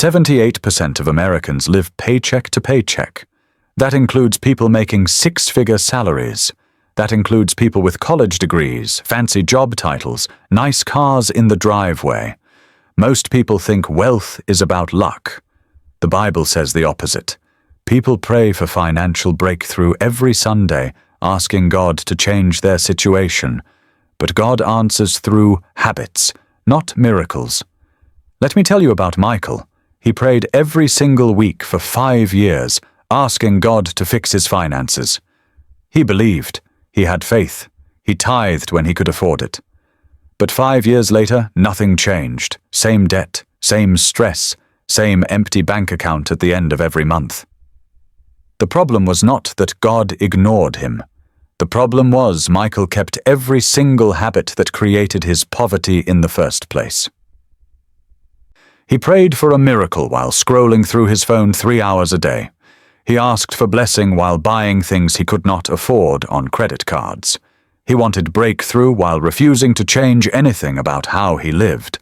78% of Americans live paycheck to paycheck. That includes people making six-figure salaries. That includes people with college degrees, fancy job titles, nice cars in the driveway. Most people think wealth is about luck. The Bible says the opposite. People pray for financial breakthrough every Sunday, asking God to change their situation. But God answers through habits, not miracles. Let me tell you about Michael. He prayed every single week for 5 years, asking God to fix his finances. He believed. He had faith. He tithed when he could afford it. But 5 years later, nothing changed. Same debt, same stress, same empty bank account at the end of every month. The problem was not that God ignored him. The problem was Michael kept every single habit that created his poverty in the first place. He prayed for a miracle while scrolling through his phone 3 hours a day. He asked for blessing while buying things he could not afford on credit cards. He wanted breakthrough while refusing to change anything about how he lived.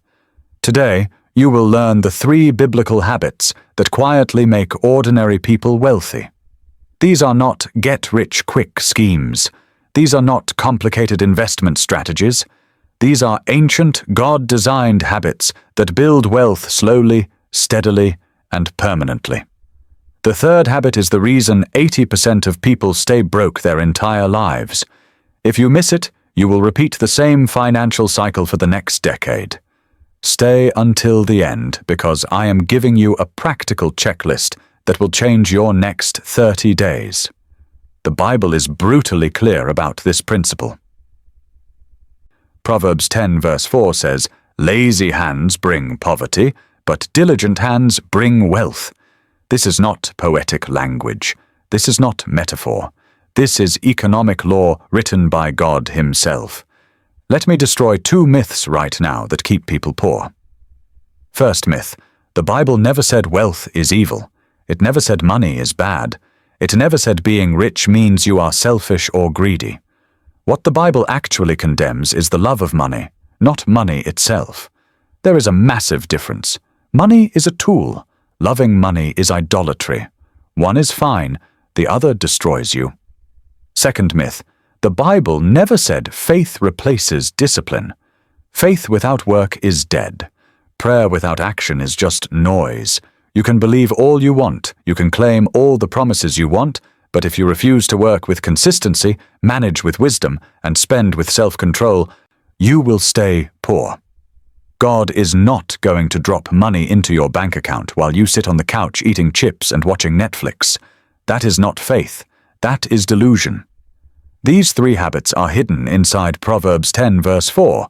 Today, you will learn the 3 biblical habits that quietly make ordinary people wealthy. These are not get-rich-quick schemes. These are not complicated investment strategies. These are ancient, God-designed habits that build wealth slowly, steadily, and permanently. The third habit is the reason 80% of people stay broke their entire lives. If you miss it, you will repeat the same financial cycle for the next decade. Stay until the end, because I am giving you a practical checklist that will change your next 30 days. The Bible is brutally clear about this principle. Proverbs 10 verse 4 says, "Lazy hands bring poverty, but diligent hands bring wealth." This is not poetic language. This is not metaphor. This is economic law written by God himself. Let me destroy 2 myths right now that keep people poor. First myth, the Bible never said wealth is evil. It never said money is bad. It never said being rich means you are selfish or greedy. What the Bible actually condemns is the love of money, not money itself. There is a massive difference. Money is a tool. Loving money is idolatry. One is fine, the other destroys you. Second myth, the Bible never said faith replaces discipline. Faith without work is dead. Prayer without action is just noise. You can believe all you want, you can claim all the promises you want, but if you refuse to work with consistency, manage with wisdom, and spend with self-control, you will stay poor. God is not going to drop money into your bank account while you sit on the couch eating chips and watching Netflix. That is not faith. That is delusion. These 3 habits are hidden inside Proverbs 10 verse 4,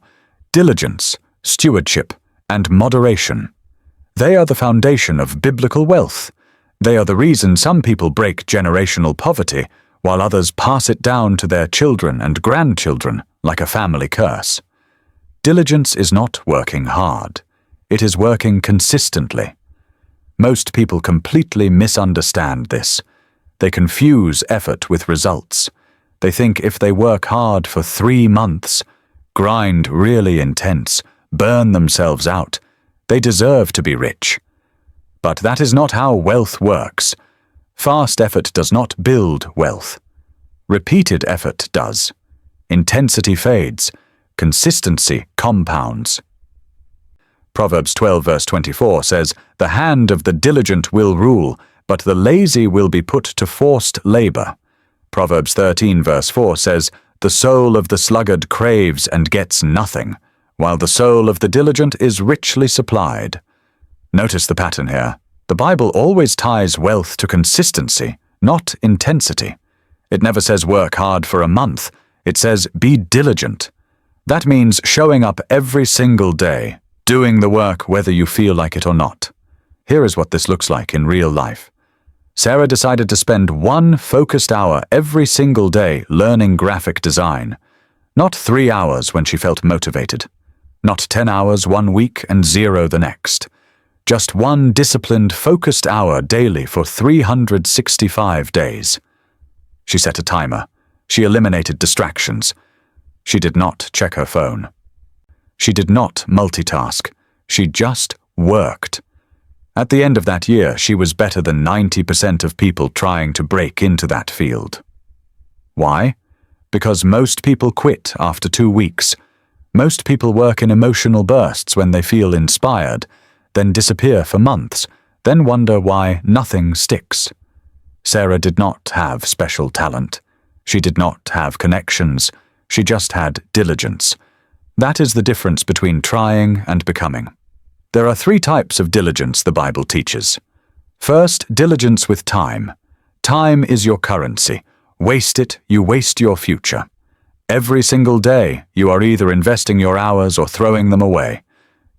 diligence, stewardship, and moderation. They are the foundation of biblical wealth. They are the reason some people break generational poverty, while others pass it down to their children and grandchildren like a family curse. Diligence is not working hard. It is working consistently. Most people completely misunderstand this. They confuse effort with results. They think if they work hard for 3 months, grind really intense, burn themselves out, they deserve to be rich. But that is not how wealth works. Fast effort does not build wealth. Repeated effort does. Intensity fades. Consistency compounds. Proverbs 12 verse 24 says, "The hand of the diligent will rule, but the lazy will be put to forced labor." Proverbs 13 verse 4 says, "The soul of the sluggard craves and gets nothing, while the soul of the diligent is richly supplied." Notice the pattern here. The Bible always ties wealth to consistency, not intensity. It never says work hard for a month. It says be diligent. That means showing up every single day, doing the work whether you feel like it or not. Here is what this looks like in real life. Sarah decided to spend 1 focused hour every single day learning graphic design. Not 3 hours when she felt motivated. Not 10 hours one week and 0 the next. Just 1 disciplined, focused hour daily for 365 days. She set a timer. She eliminated distractions. She did not check her phone. She did not multitask. She just worked. At the end of that year, she was better than 90% of people trying to break into that field. Why? Because most people quit after 2 weeks. Most people work in emotional bursts when they feel inspired, then disappear for months, then wonder why nothing sticks. Sarah did not have special talent. She did not have connections. She just had diligence. That is the difference between trying and becoming. There are 3 types of diligence the Bible teaches. First, diligence with time. Time is your currency. Waste it, you waste your future. Every single day, you are either investing your hours or throwing them away.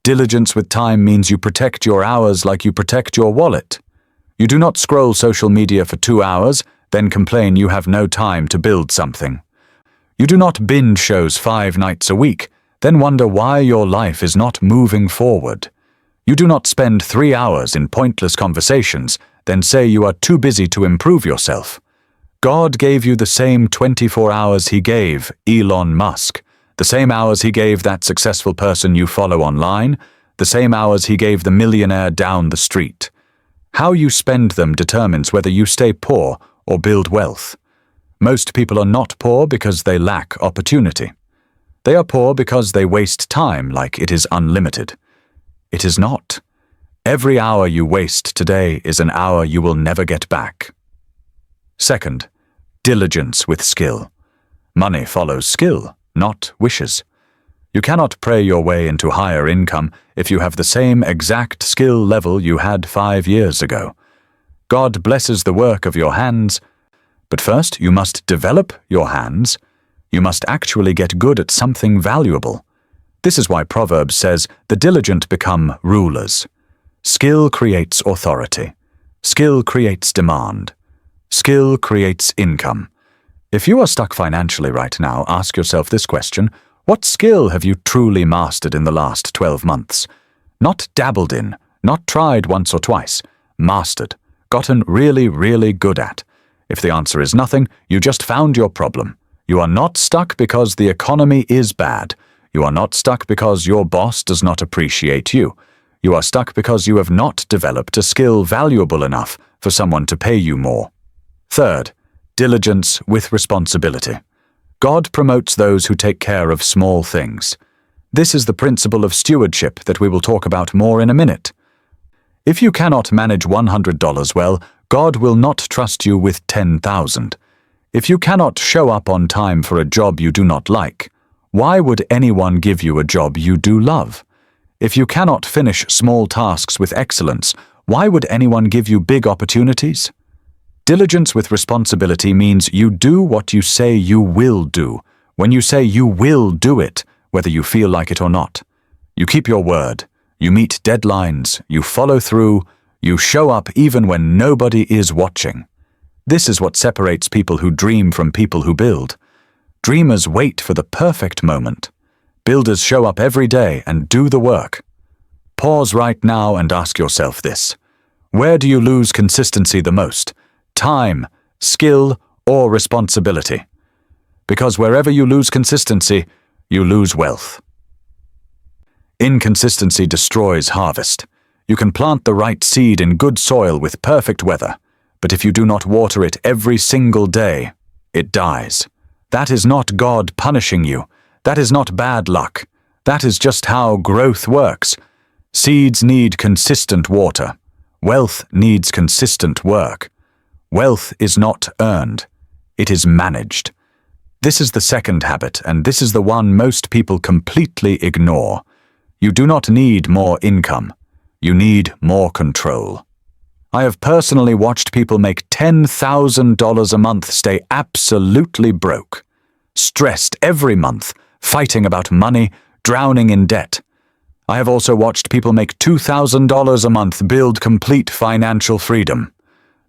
Diligence with time means you protect your hours like you protect your wallet. You do not scroll social media for 2 hours, then complain you have no time to build something. You do not binge shows 5 nights a week, then wonder why your life is not moving forward. You do not spend 3 hours in pointless conversations, then say you are too busy to improve yourself. God gave you the same 24 hours He gave Elon Musk, the same hours He gave that successful person you follow online, the same hours He gave the millionaire down the street. How you spend them determines whether you stay poor or build wealth. Most people are not poor because they lack opportunity. They are poor because they waste time like it is unlimited. It is not. Every hour you waste today is an hour you will never get back. Second, diligence with skill. Money follows skill, not wishes. You cannot pray your way into higher income if you have the same exact skill level you had 5 years ago. God blesses the work of your hands, but first you must develop your hands. You must actually get good at something valuable. This is why Proverbs says, "The diligent become rulers." Skill creates authority. Skill creates demand. Skill creates income. If you are stuck financially right now, ask yourself this question: what skill have you truly mastered in the last 12 months? Not dabbled in, not tried once or twice, mastered, gotten really, really good at. If the answer is nothing, you just found your problem. You are not stuck because the economy is bad. You are not stuck because your boss does not appreciate you. You are stuck because you have not developed a skill valuable enough for someone to pay you more. Third, diligence with responsibility. God promotes those who take care of small things. This is the principle of stewardship that we will talk about more in a minute. If you cannot manage $100 well, God will not trust you with 10,000. If you cannot show up on time for a job you do not like, why would anyone give you a job you do love? If you cannot finish small tasks with excellence, why would anyone give you big opportunities? Diligence with responsibility means you do what you say you will do, when you say you will do it, whether you feel like it or not. You keep your word, you meet deadlines, you follow through, you show up even when nobody is watching. This is what separates people who dream from people who build. Dreamers wait for the perfect moment. Builders show up every day and do the work. Pause right now and ask yourself this: where do you lose consistency the most? Time, skill, or responsibility? Because wherever you lose consistency, you lose wealth. Inconsistency destroys harvest. You can plant the right seed in good soil with perfect weather, but if you do not water it every single day, it dies. That is not God punishing you. That is not bad luck. That is just how growth works. Seeds need consistent water. Wealth needs consistent work. Wealth is not earned. It is managed. This is the second habit, and this is the one most people completely ignore. You do not need more income. You need more control. I have personally watched people make $10,000 a month stay absolutely broke, stressed every month, fighting about money, drowning in debt. I have also watched people make $2,000 a month build complete financial freedom.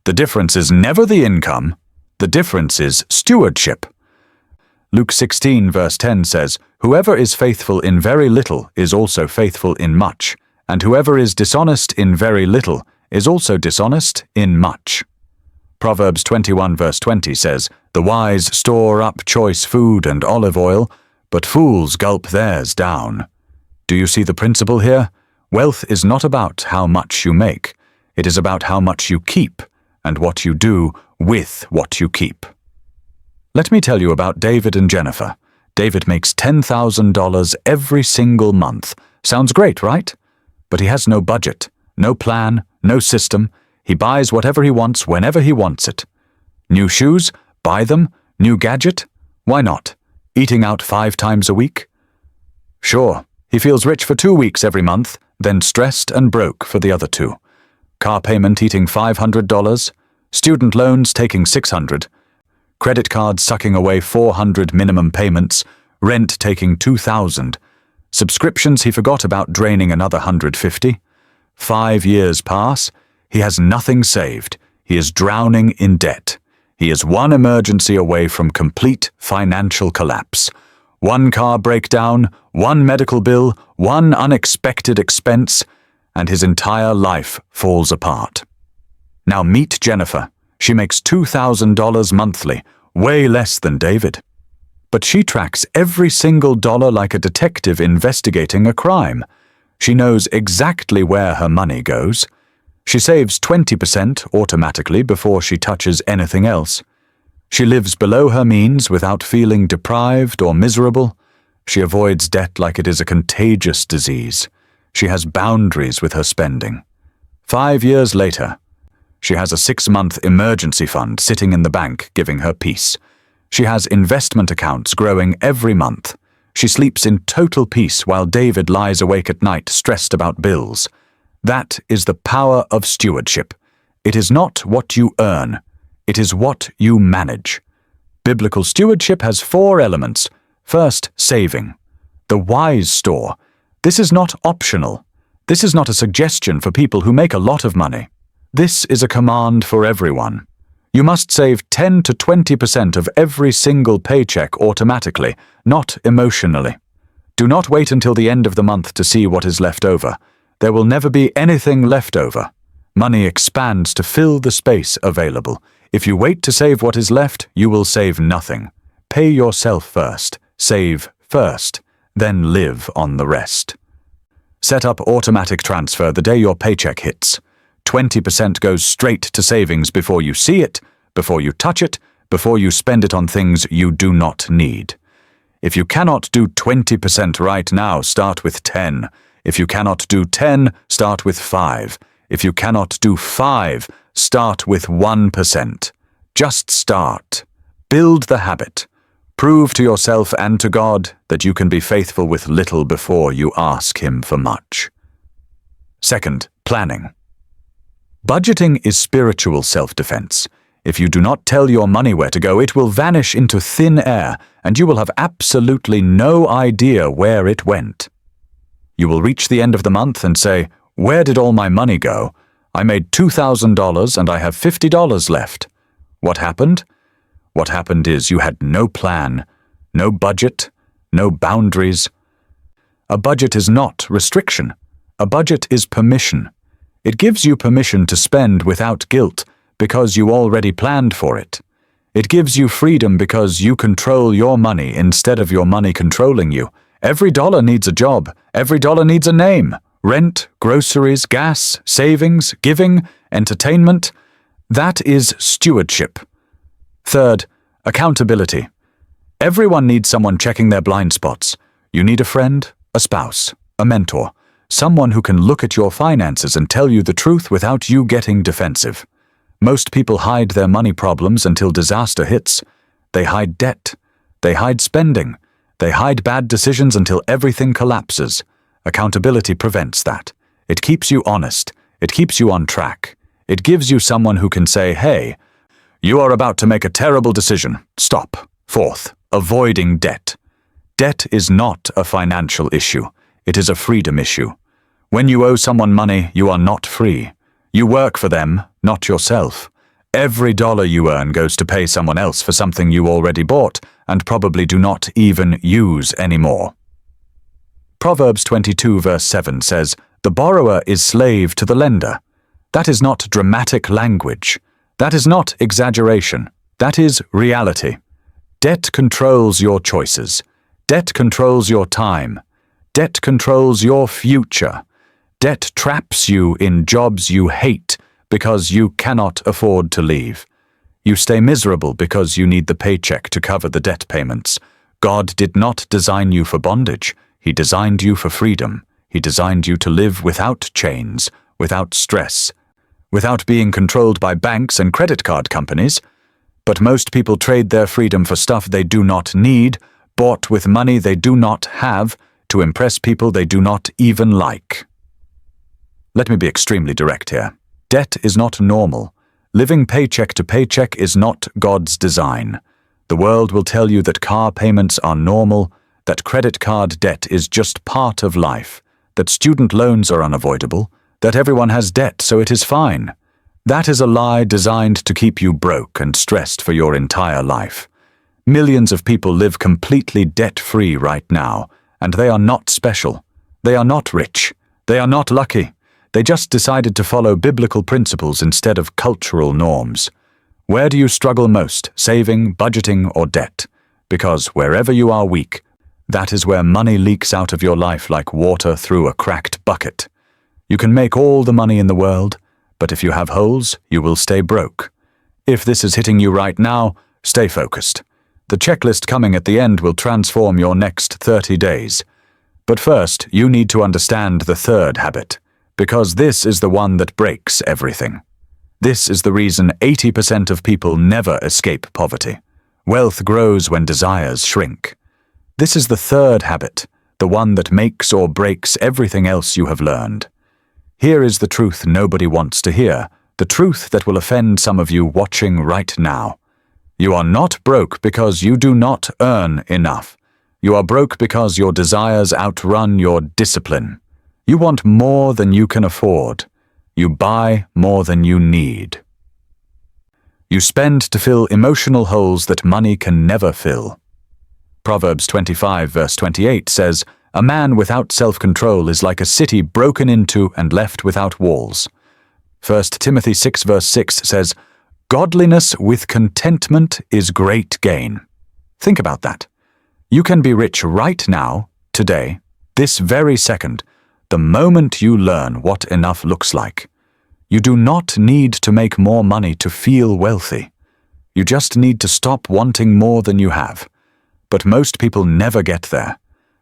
The difference is never the income. The difference is stewardship. Luke 16 verse 10 says, "Whoever is faithful in very little is also faithful in much, and whoever is dishonest in very little is also dishonest in much." Proverbs 21 verse 20 says, "The wise store up choice food and olive oil, but fools gulp theirs down." Do you see the principle here? Wealth is not about how much you make. It is about how much you keep and what you do with what you keep. Let me tell you about David and Jennifer. David makes $10,000 every single month. Sounds great, right? But he has no budget, no plan, no system. He buys whatever he wants whenever he wants it. New shoes? Buy them. New gadget? Why not? Eating out 5 times a week? Sure, he feels rich for 2 weeks every month, then stressed and broke for the other 2. Car payment eating $500, student loans taking $600, credit cards sucking away $400 minimum payments, rent taking $2,000, subscriptions he forgot about draining another $150. 5 years pass, he has nothing saved, he is drowning in debt. He is one emergency away from complete financial collapse. 1 car breakdown, 1 medical bill, 1 unexpected expense, and his entire life falls apart. Now meet Jennifer. She makes $2,000 monthly, way less than David. But she tracks every single dollar like a detective investigating a crime. She knows exactly where her money goes. She saves 20% automatically before she touches anything else. She lives below her means without feeling deprived or miserable. She avoids debt like it is a contagious disease. She has boundaries with her spending. 5 years later, she has a 6-month emergency fund sitting in the bank giving her peace. She has investment accounts growing every month. She sleeps in total peace while David lies awake at night stressed about bills. That is the power of stewardship. It is not what you earn. It is what you manage. Biblical stewardship has 4 elements. First, saving. The wise store. This is not optional. This is not a suggestion for people who make a lot of money. This is a command for everyone. You must save 10 to 20% of every single paycheck automatically, not emotionally. Do not wait until the end of the month to see what is left over. There will never be anything left over. Money expands to fill the space available. If you wait to save what is left, you will save nothing. Pay yourself first, save first, then live on the rest. Set up automatic transfer the day your paycheck hits. 20% goes straight to savings before you see it, before you touch it, before you spend it on things you do not need. If you cannot do 20% right now, start with 10. If you cannot do 10, start with 5. If you cannot do 5, start with 1%. Just start. Build the habit. Prove to yourself and to God that you can be faithful with little before you ask Him for much. Second, planning. Budgeting is spiritual self-defense. If you do not tell your money where to go, it will vanish into thin air, and you will have absolutely no idea where it went. You will reach the end of the month and say, "Where did all my money go? I made $2,000 and I have $50 left. What happened? What happened is you had no plan, no budget, no boundaries. A budget is not restriction. A budget is permission. It gives you permission to spend without guilt because you already planned for it. It gives you freedom because you control your money instead of your money controlling you. Every dollar needs a job. Every dollar needs a name. Rent, groceries, gas, savings, giving, entertainment. That is stewardship. Third, accountability. Everyone needs someone checking their blind spots. You need a friend, a spouse, a mentor, someone who can look at your finances and tell you the truth without you getting defensive. Most people hide their money problems until disaster hits. They hide debt. They hide spending. They hide bad decisions until everything collapses. Accountability prevents that. It keeps you honest. It keeps you on track. It gives you someone who can say, "Hey, you are about to make a terrible decision. Stop." Fourth, avoiding debt. Debt is not a financial issue. It is a freedom issue. When you owe someone money, you are not free. You work for them, not yourself. Every dollar you earn goes to pay someone else for something you already bought and probably do not even use anymore. Proverbs 22 verse 7 says, "The borrower is slave to the lender." That is not dramatic language. That is not exaggeration. That is reality. Debt controls your choices. Debt controls your time. Debt controls your future. Debt traps you in jobs you hate because you cannot afford to leave. You stay miserable because you need the paycheck to cover the debt payments. God did not design you for bondage. He designed you for freedom. He designed you to live without chains, without stress, without being controlled by banks and credit card companies. But most people trade their freedom for stuff they do not need, bought with money they do not have, to impress people they do not even like. Let me be extremely direct here. Debt is not normal. Living paycheck to paycheck is not God's design. The world will tell you that car payments are normal, that credit card debt is just part of life, that student loans are unavoidable, that everyone has debt so it is fine. That is a lie designed to keep you broke and stressed for your entire life. Millions of people live completely debt-free right now, and they are not special. They are not rich. They are not lucky. They just decided to follow biblical principles instead of cultural norms. Where do you struggle most, saving, budgeting, or debt? Because wherever you are weak, that is where money leaks out of your life like water through a cracked bucket. You can make all the money in the world, but if you have holes, you will stay broke. If this is hitting you right now, stay focused. The checklist coming at the end will transform your next 30 days. But first, you need to understand the third habit, because this is the one that breaks everything. This is the reason 80% of people never escape poverty. Wealth grows when desires shrink. This is the third habit, the one that makes or breaks everything else you have learned. Here is the truth nobody wants to hear, the truth that will offend some of you watching right now. You are not broke because you do not earn enough. You are broke because your desires outrun your discipline. You want more than you can afford. You buy more than you need. You spend to fill emotional holes that money can never fill. Proverbs 25 verse 28 says, "A man without self-control is like a city broken into and left without walls." 1 Timothy 6 verse 6 says, "Godliness with contentment is great gain." Think about that. You can be rich right now, today, this very second, the moment you learn what enough looks like. You do not need to make more money to feel wealthy. You just need to stop wanting more than you have. But most people never get there.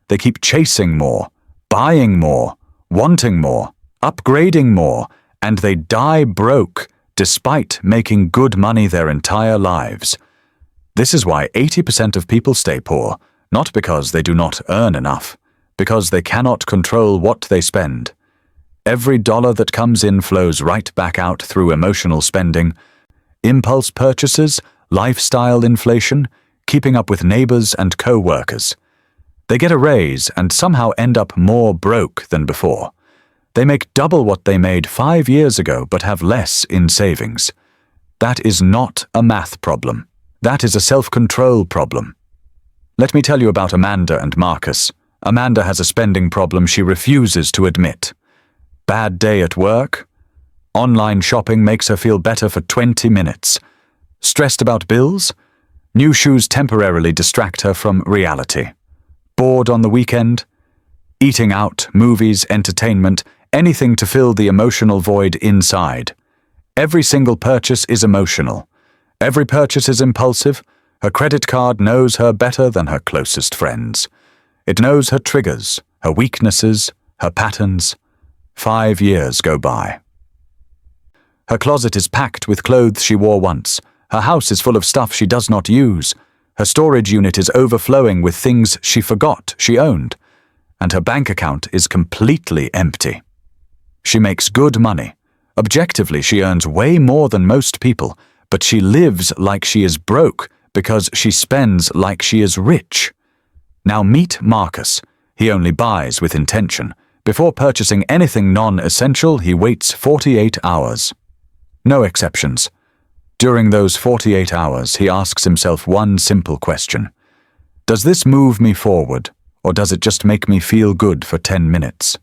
They keep chasing more, buying more, wanting more, upgrading more, and they die broke despite making good money their entire lives. This is why 80% of people stay poor, not because they do not earn enough, because they cannot control what they spend. Every dollar that comes in flows right back out through emotional spending, impulse purchases, lifestyle inflation, keeping up with neighbors and co-workers. They get a raise and somehow end up more broke than before. They make double what they made 5 years ago but have less in savings. That is not a math problem. That is a self-control problem. Let me tell you about Amanda and Marcus. Amanda has a spending problem she refuses to admit. Bad day at work. Online shopping makes her feel better for 20 minutes. Stressed about bills? New shoes temporarily distract her from reality. Bored on the weekend? Eating out, movies, entertainment, anything to fill the emotional void inside. Every single purchase is emotional. Every purchase is impulsive. Her credit card knows her better than her closest friends. It knows her triggers, her weaknesses, her patterns. 5 years go by. Her closet is packed with clothes she wore once. Her house is full of stuff she does not use. Her storage unit is overflowing with things she forgot she owned. And her bank account is completely empty. She makes good money. Objectively, she earns way more than most people, but she lives like she is broke because she spends like she is rich. Now meet Marcus. He only buys with intention. Before purchasing anything non-essential, he waits 48 hours. No exceptions. During those 48 hours, he asks himself one simple question. Does this move me forward, or does it just make me feel good for 10 minutes?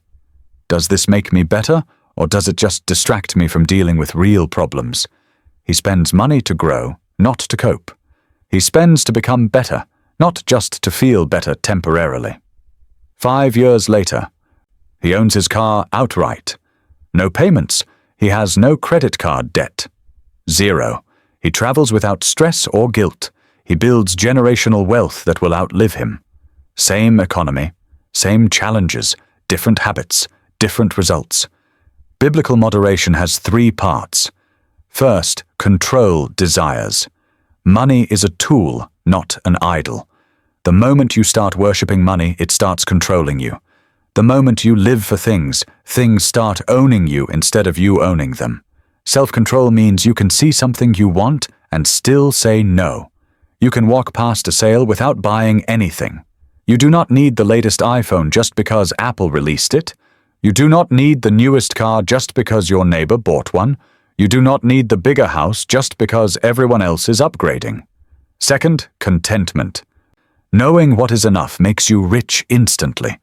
Does this make me better, or does it just distract me from dealing with real problems? He spends money to grow, not to cope. He spends to become better, not just to feel better temporarily. 5 years later, He owns his car outright. No payments. He has no credit card debt. 0. He travels without stress or guilt. He builds generational wealth that will outlive him. Same economy, same challenges, different habits, different results. Biblical moderation has 3 parts. First, control desires. Money is a tool, not an idol. The moment you start worshipping money, it starts controlling you. The moment you live for things, things start owning you instead of you owning them. Self-control means you can see something you want and still say no. You can walk past a sale without buying anything. You do not need the latest iPhone just because Apple released it. You do not need the newest car just because your neighbor bought one. You do not need the bigger house just because everyone else is upgrading. Second, contentment. Knowing what is enough makes you rich instantly.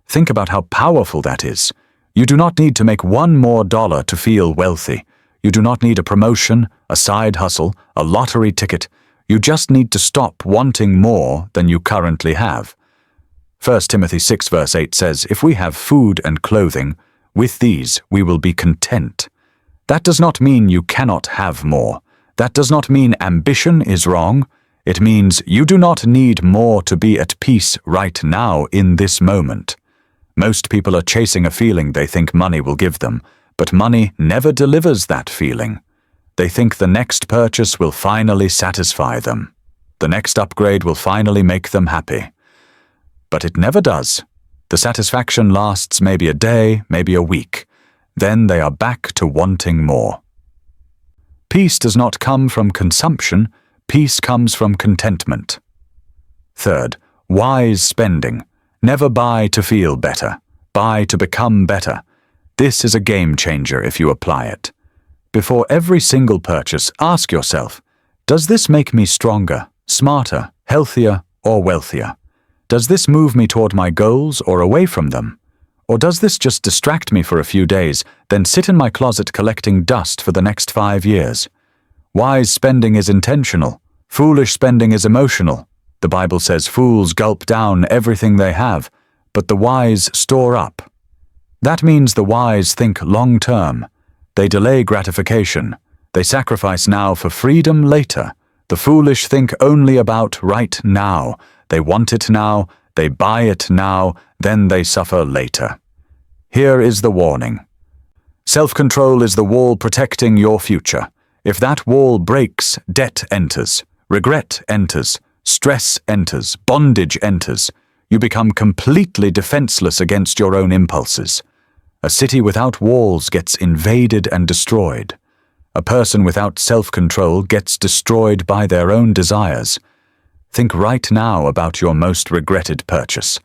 Think about how powerful that is. You do not need to make $1 more to feel wealthy. You do not need a promotion, a side hustle, a lottery ticket. You just need to stop wanting more than you currently have. 1 Timothy 6 verse 8 says, "If we have food and clothing, with these we will be content." That does not mean you cannot have more. That does not mean ambition is wrong. It means you do not need more to be at peace right now in this moment. Most people are chasing a feeling they think money will give them, but money never delivers that feeling. They think the next purchase will finally satisfy them. The next upgrade will finally make them happy. But it never does. The satisfaction lasts maybe a day, maybe a week. Then they are back to wanting more. Peace does not come from consumption. Peace comes from contentment. Third, wise spending. Never buy to feel better. Buy to become better. This is a game changer if you apply it. Before every single purchase, ask yourself, does this make me stronger, smarter, healthier, or wealthier? Does this move me toward my goals or away from them? Or does this just distract me for a few days, then sit in my closet collecting dust for the next 5 years? Wise spending is intentional. Foolish spending is emotional. The Bible says fools gulp down everything they have, but the wise store up. That means the wise think long-term. They delay gratification. They sacrifice now for freedom later. The foolish think only about right now. They want it now, they buy it now, then they suffer later. Here is the warning. Self-control is the wall protecting your future. If that wall breaks, debt enters, regret enters, stress enters, bondage enters. You become completely defenseless against your own impulses. A city without walls gets invaded and destroyed. A person without self-control gets destroyed by their own desires. Think right now about your most regretted purchase,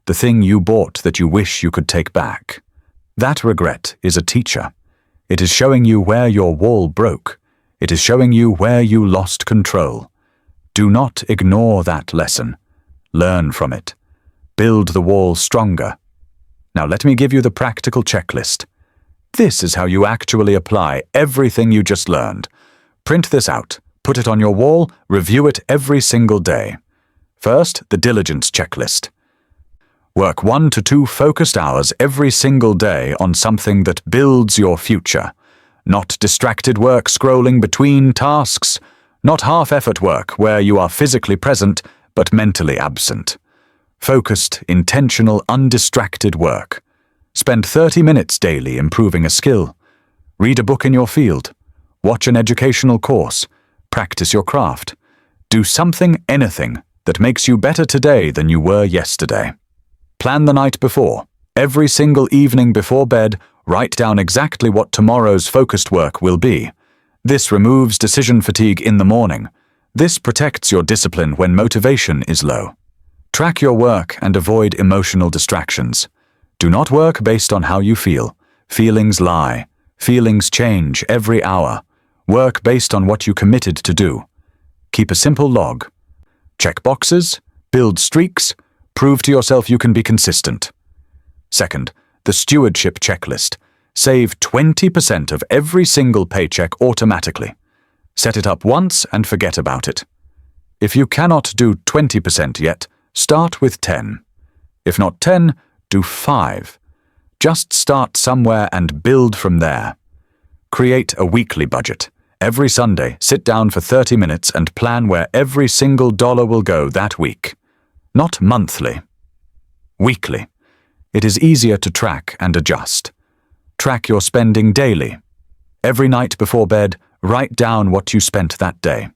the thing you bought that you wish you could take back. That regret is a teacher. It is showing you where your wall broke. It is showing you where you lost control. Do not ignore that lesson. Learn from it. Build the wall stronger. Now let me give you the practical checklist. This is how you actually apply everything you just learned. Print this out. Put it on your wall, review it every single day. First, the diligence checklist. Work 1 to 2 focused hours every single day on something that builds your future. Not distracted work scrolling between tasks. Not half-effort work where you are physically present but mentally absent. Focused, intentional, undistracted work. Spend 30 minutes daily improving a skill. Read a book in your field. Watch an educational course. Practice your craft. Do something, anything, that makes you better today than you were yesterday. Plan the night before. Every single evening before bed, write down exactly what tomorrow's focused work will be. This removes decision fatigue in the morning. This protects your discipline when motivation is low. Track your work and avoid emotional distractions. Do not work based on how you feel. Feelings lie. Feelings change every hour. Work based on what you committed to do. Keep a simple log. Check boxes, build streaks, prove to yourself you can be consistent. Second, the stewardship checklist. Save 20% of every single paycheck automatically. Set it up once and forget about it. If you cannot do 20% yet, start with 10. If not 10, do 5. Just start somewhere and build from there. Create a weekly budget. Every Sunday, sit down for 30 minutes and plan where every single dollar will go that week. Not monthly. Weekly. It is easier to track and adjust. Track your spending daily. Every night before bed, write down what you spent that day.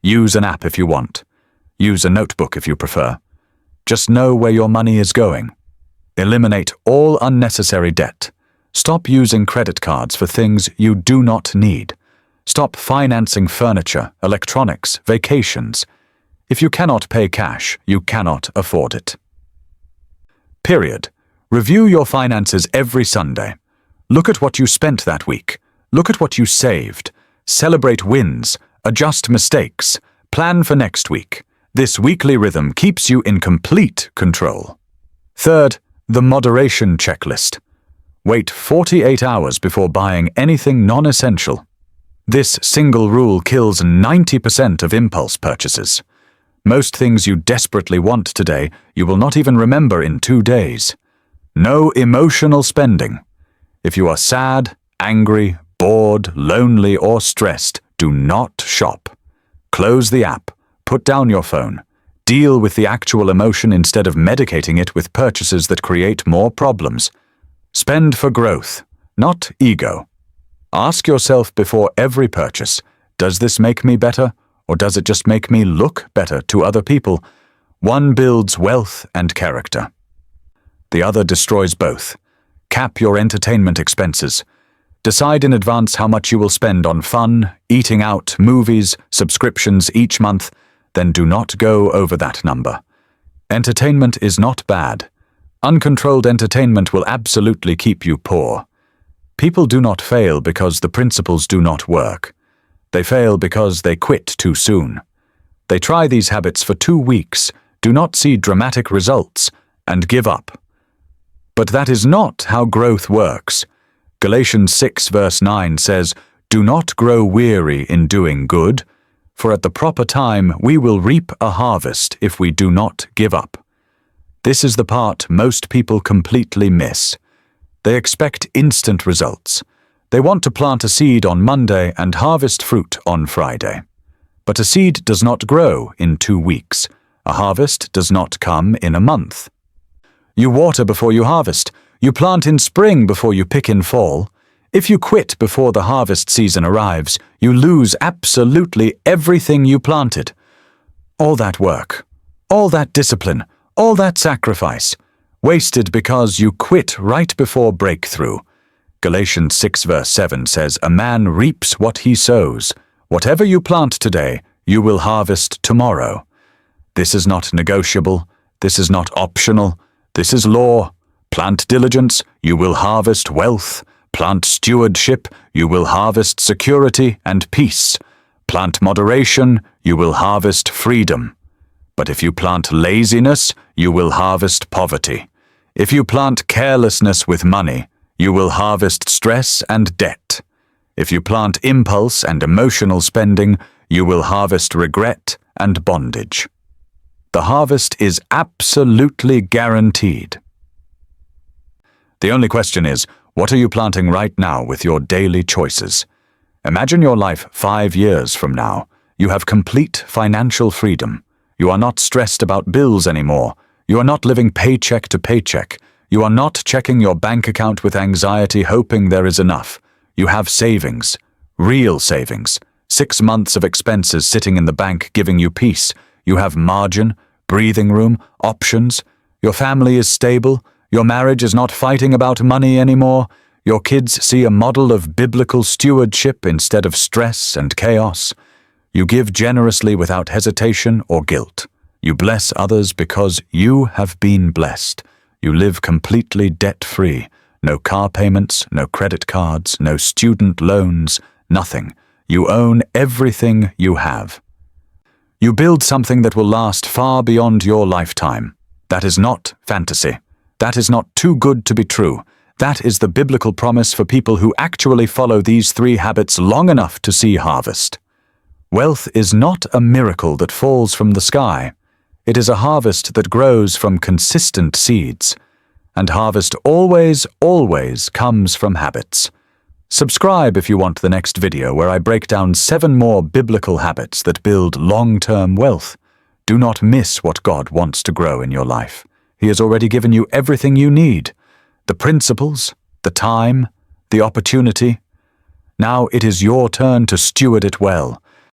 Use an app if you want. Use a notebook if you prefer. Just know where your money is going. Eliminate all unnecessary debt. Stop using credit cards for things you do not need. Stop financing furniture, electronics, vacations. If you cannot pay cash, you cannot afford it. Period. Review your finances every Sunday. Look at what you spent that week. Look at what you saved. Celebrate wins. Adjust mistakes. Plan for next week. This weekly rhythm keeps you in complete control. Third, the moderation checklist. Wait 48 hours before buying anything non-essential. This single rule kills 90% of impulse purchases. Most things you desperately want today, you will not even remember in 2 days. No emotional spending. If you are sad, angry, bored, lonely, or stressed, do not shop. Close the app. Put down your phone. Deal with the actual emotion instead of medicating it with purchases that create more problems. Spend for growth, not ego. Ask yourself before every purchase, does this make me better, or does it just make me look better to other people? One builds wealth and character. The other destroys both. Cap your entertainment expenses. Decide in advance how much you will spend on fun, eating out, movies, subscriptions each month, then do not go over that number. Entertainment is not bad. Uncontrolled entertainment will absolutely keep you poor. People do not fail because the principles do not work. They fail because they quit too soon. They try these habits for 2 weeks, do not see dramatic results, and give up. But that is not how growth works. Galatians 6 verse 9 says, "Do not grow weary in doing good, for at the proper time we will reap a harvest if we do not give up." This is the part most people completely miss. They expect instant results. They want to plant a seed on Monday and harvest fruit on Friday. But a seed does not grow in 2 weeks. A harvest does not come in a month. You water before you harvest. You plant in spring before you pick in fall. If you quit before the harvest season arrives, you lose absolutely everything you planted. All that work, all that discipline, all that sacrifice, wasted because you quit right before breakthrough. Galatians 6 verse 7 says, "A man reaps what he sows. Whatever you plant today, you will harvest tomorrow." This is not negotiable. This is not optional. This is law. Plant diligence, you will harvest wealth. Plant stewardship, you will harvest security and peace. Plant moderation, you will harvest freedom. But if you plant laziness, you will harvest poverty. If you plant carelessness with money, you will harvest stress and debt. If you plant impulse and emotional spending, you will harvest regret and bondage. The harvest is absolutely guaranteed. The only question is, what are you planting right now with your daily choices? Imagine your life 5 years from now. You have complete financial freedom. You are not stressed about bills anymore. You are not living paycheck to paycheck. You are not checking your bank account with anxiety hoping there is enough. You have savings, real savings, 6 months of expenses sitting in the bank giving you peace. You have margin, breathing room, options. Your family is stable. Your marriage is not fighting about money anymore. Your kids see a model of biblical stewardship instead of stress and chaos. You give generously without hesitation or guilt. You bless others because you have been blessed. You live completely debt-free. No car payments, no credit cards, no student loans, nothing. You own everything you have. You build something that will last far beyond your lifetime. That is not fantasy. That is not too good to be true. That is the biblical promise for people who actually follow these 3 habits long enough to see harvest. Wealth is not a miracle that falls from the sky. It is a harvest that grows from consistent seeds. and harvest always, always comes from habits. Subscribe if you want the next video where I break down 7 more biblical habits that build long-term wealth. Do not miss what God wants to grow in your life. He has already given you everything you need, the principles, the time, the opportunity. Now it is your turn to steward it well,